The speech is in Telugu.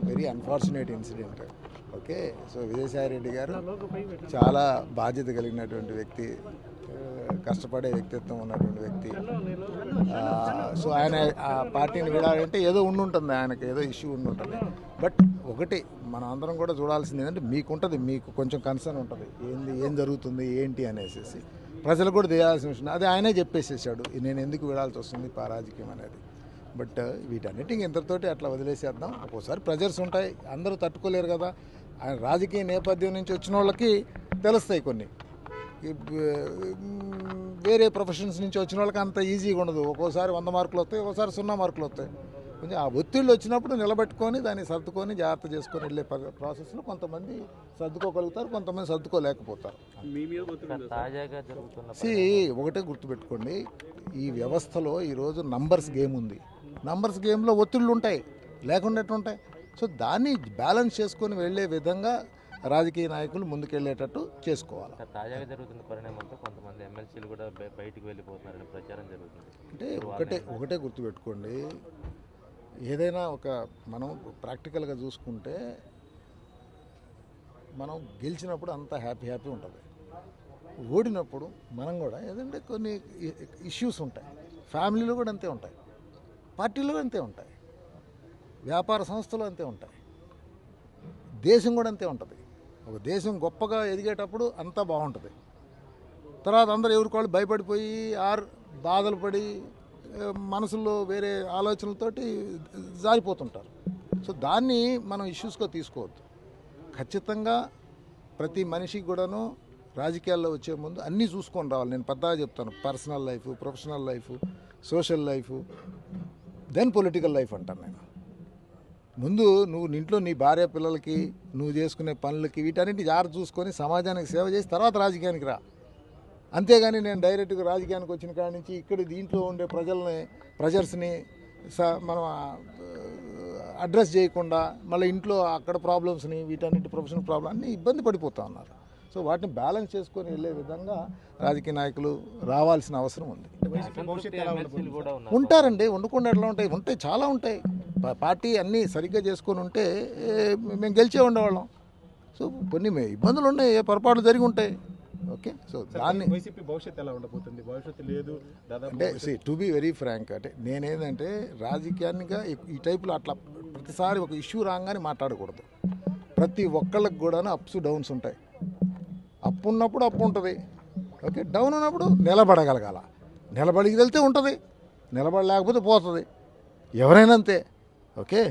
Very unfortunate incident. Okay, so Vijayasai Reddy గారు చాలా బాధ్యత కలిగినటువంటి వ్యక్తి, కష్టపడే వ్యక్తిత్వం ఉన్నటువంటి వ్యక్తి. సో ఆయన ఆ పార్టీని విడాలంటే ఏదో ఉండుంటుంది, ఆయనకు ఏదో ఇష్యూ ఉండుంటుంది. బట్ ఒకటి మనం అందరం కూడా చూడాల్సింది ఏంటంటే, మీకుంటుంది, మీకు కొంచెం కన్సర్న్ ఉంటుంది ఏం జరుగుతుంది ఏంటి అనేసి. ప్రజలు కూడా తెలియాల్సిన విషయం అది ఆయనే చెప్పేసేసాడు, నేను ఎందుకు విడాల్సి వస్తుంది రాజకీయం అనేది. బట్ వీటన్నిటికి ఇంతటితోటి అట్లా వదిలేసేద్దాం. ఒక్కోసారి ప్రెజర్స్ ఉంటాయి, అందరూ తట్టుకోలేరు కదా. ఆయన రాజకీయ నేపథ్యం నుంచి వచ్చిన వాళ్ళకి తెలుస్తాయి కొన్ని, వేరే ప్రొఫెషన్స్ నుంచి వచ్చిన వాళ్ళకి అంత ఈజీగా ఉండదు. ఒక్కోసారి 100 మార్కులు వస్తాయి, ఒక్కోసారి 0 మార్కులు వస్తాయి. కొంచెం ఆ ఒత్తిళ్ళు వచ్చినప్పుడు నిలబెట్టుకొని దాన్ని సర్దుకొని జాగ్రత్త చేసుకొని వెళ్ళే ప్రాసెస్లో కొంతమంది సర్దుకోగలుగుతారు, కొంతమంది సర్దుకోలేకపోతారు. ఒకటే గుర్తుపెట్టుకోండి, ఈ వ్యవస్థలో ఈరోజు నంబర్స్ గేమ్ ఉంది. నంబర్స్ గేమ్లో ఒత్తిళ్ళు ఉంటాయి, లేకుండా ఎట్లుంటాయి. సో దాన్ని బ్యాలెన్స్ చేసుకొని వెళ్ళే విధంగా రాజకీయ నాయకులు ముందుకెళ్లేటట్టు చేసుకోవాలి. తాజాగా జరుగుతున్న పరిణామంతో కొంతమంది ఎమ్మెల్సీలు కూడా బయటికి వెళ్ళిపోతున్నారని ప్రచారం జరుగుతుంది. అంటే ఒకటే గుర్తుపెట్టుకోండి, ఏదైనా మనం ప్రాక్టికల్గా చూసుకుంటే మనం గెలిచినప్పుడు అంతా హ్యాపీ ఉంటుంది. ఓడినప్పుడు మనం కూడా ఏదంటే కొన్ని ఇష్యూస్ ఉంటాయి, ఫ్యామిలీలో కూడా అంతే ఉంటాయి, పార్టీలో అంతే ఉంటాయి, వ్యాపార సంస్థలు అంతే ఉంటాయి, దేశం కూడా అంతే ఉంటుంది. ఒక దేశం గొప్పగా ఎదిగేటప్పుడు అంతా బాగుంటుంది. తర్వాత అందరూ ఎవరికోళ్ళు భయపడిపోయి బాధలు పడి మనసులో వేరే ఆలోచనలతోటి జారిపోతుంటారు. సో దాన్ని మనం ఇష్యూస్గా తీసుకోవద్దు. ఖచ్చితంగా ప్రతి మనిషికి కూడాను రాజకీయాల్లో వచ్చే ముందు అన్నీ చూసుకొని రావాలి. నేను పెద్దగా చెప్తాను, personal life, professional life, social life, then political life అంటాను నేను. ముందు నువ్వు ఇంట్లో నీ భార్య పిల్లలకి నువ్వు చేసుకునే పనులకి వీటన్నిటి జాగ్రత్త చూసుకొని సమాజానికి సేవ చేసి తర్వాత రాజకీయానికి రా. అంతేగాని నేను డైరెక్ట్గా రాజకీయానికి వచ్చిన కాడి నుంచి ఇక్కడ దీంట్లో ఉండే ప్రెజర్స్ని మనం అడ్రస్ చేయకుండా మళ్ళీ ఇంట్లో అక్కడ ప్రాబ్లమ్స్ని వీటన్నిటి ప్రొఫెషనల్ ప్రాబ్లమ్ అన్నీ ఇబ్బంది పడిపోతూ ఉన్నారు. సో వాటిని బ్యాలెన్స్ చేసుకొని వెళ్ళే విధంగా రాజకీయ నాయకులు రావాల్సిన అవసరం ఉంది. ఉంటారండి, ఉండకుండా ఎట్లా ఉంటాయి, చాలా ఉంటాయి. పార్టీ అన్నీ సరిగ్గా చేసుకొని ఉంటే మేము గెలిచే ఉండేవాళ్ళం. సో కొన్ని ఇబ్బందులు ఉన్నాయి, పొరపాట్లు జరిగి ఉంటాయి. ఓకే, సో దాన్ని భవిష్యత్తు ఎలా ఉండబోతుంది, భవిష్యత్తు లేదు అంటే టు బి వెరీ ఫ్రాంక్, అంటే నేనేంటంటే రాజకీయాన్నిగా ఈ టైపులో అట్లా ప్రతిసారి ఒక ఇష్యూ రాగానే మాట్లాడకూడదు. ప్రతి ఒక్కళ్ళకి కూడా అప్స్ డౌన్స్ ఉంటాయి. అప్పు ఉన్నప్పుడు అప్పు ఉంటుంది, ఓకే, డౌన్ ఉన్నప్పుడు నిలబడగలగాల. నిలబడికి వెళ్తే ఉంటుంది, నిలబడలేకపోతే పోతుంది. ఎవరైనా అంతే. ఓకే.